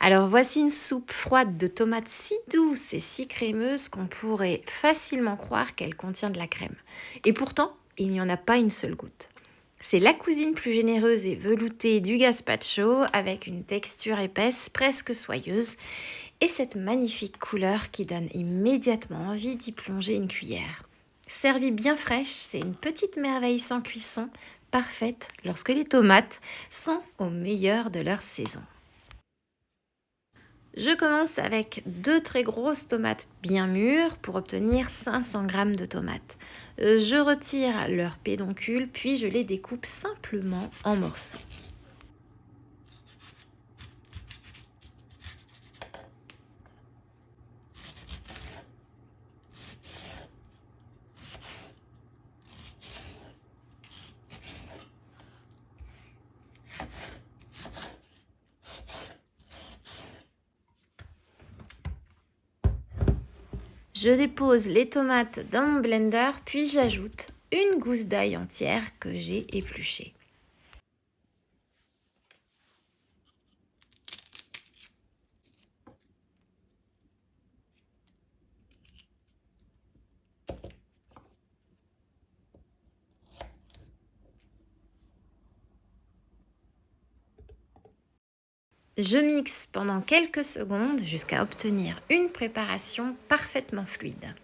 Alors voici une soupe froide de tomates si douce et si crémeuse qu'on pourrait facilement croire qu'elle contient de la crème. Et pourtant, il n'y en a pas une seule goutte. C'est la cousine plus généreuse et veloutée du gazpacho avec une texture épaisse presque soyeuse et cette magnifique couleur qui donne immédiatement envie d'y plonger une cuillère. Servie bien fraîche, c'est une petite merveille sans cuisson, parfaite lorsque les tomates sont au meilleur de leur saison. Je commence avec deux très grosses tomates bien mûres pour obtenir 500 g de tomates. Je retire leur pédoncule puis je les découpe simplement en morceaux. Je dépose les tomates dans mon blender puis j'ajoute une gousse d'ail entière que j'ai épluchée. Je mixe pendant quelques secondes jusqu'à obtenir une préparation parfaitement fluide.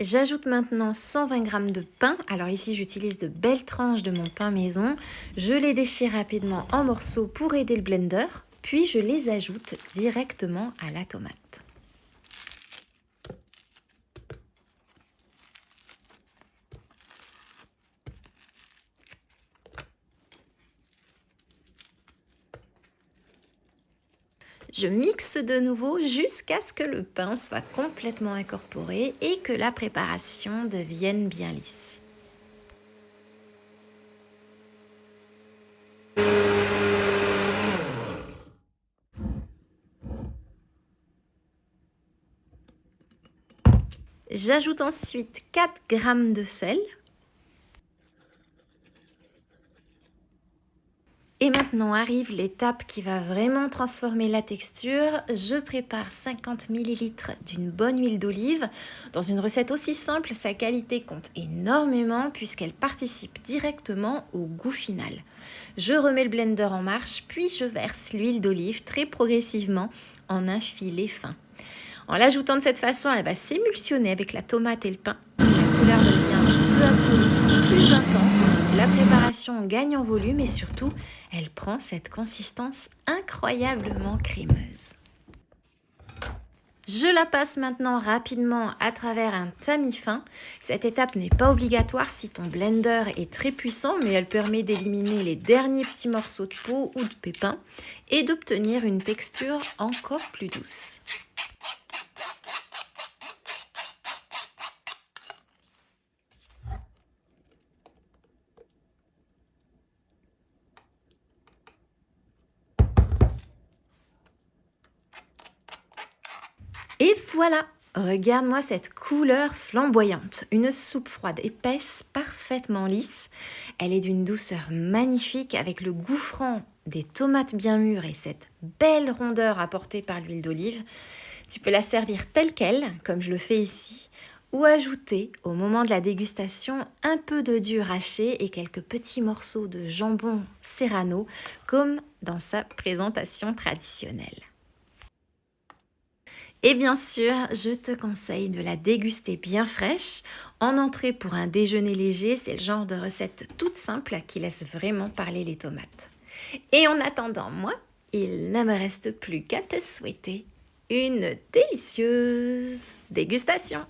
J'ajoute maintenant 120 g de pain. Alors ici, j'utilise de belles tranches de mon pain maison. Je les déchire rapidement en morceaux pour aider le blender. Puis je les ajoute directement à la tomate. Je mixe de nouveau jusqu'à ce que le pain soit complètement incorporé et que la préparation devienne bien lisse. J'ajoute ensuite 4 g de sel. Et maintenant arrive l'étape qui va vraiment transformer la texture. Je prépare 50 ml d'une bonne huile d'olive. Dans une recette aussi simple, sa qualité compte énormément puisqu'elle participe directement au goût final. Je remets le blender en marche, puis je verse l'huile d'olive très progressivement en un filet fin. En l'ajoutant de cette façon, elle va s'émulsionner avec la tomate et le pain. La couleur devient peu à peu plus intense. La préparation gagne en volume et surtout, elle prend cette consistance incroyablement crémeuse. Je la passe maintenant rapidement à travers un tamis fin. Cette étape n'est pas obligatoire si ton blender est très puissant, mais elle permet d'éliminer les derniers petits morceaux de peau ou de pépins et d'obtenir une texture encore plus douce. Et voilà, regarde-moi cette couleur flamboyante. Une soupe froide épaisse, parfaitement lisse. Elle est d'une douceur magnifique avec le goût franc des tomates bien mûres et cette belle rondeur apportée par l'huile d'olive. Tu peux la servir telle qu'elle, comme je le fais ici, ou ajouter au moment de la dégustation un peu de d'œuf haché et quelques petits morceaux de jambon serrano, comme dans sa présentation traditionnelle. Et bien sûr, je te conseille de la déguster bien fraîche. En entrée pour un déjeuner léger, c'est le genre de recette toute simple qui laisse vraiment parler les tomates. Et en attendant, moi, il ne me reste plus qu'à te souhaiter une délicieuse dégustation.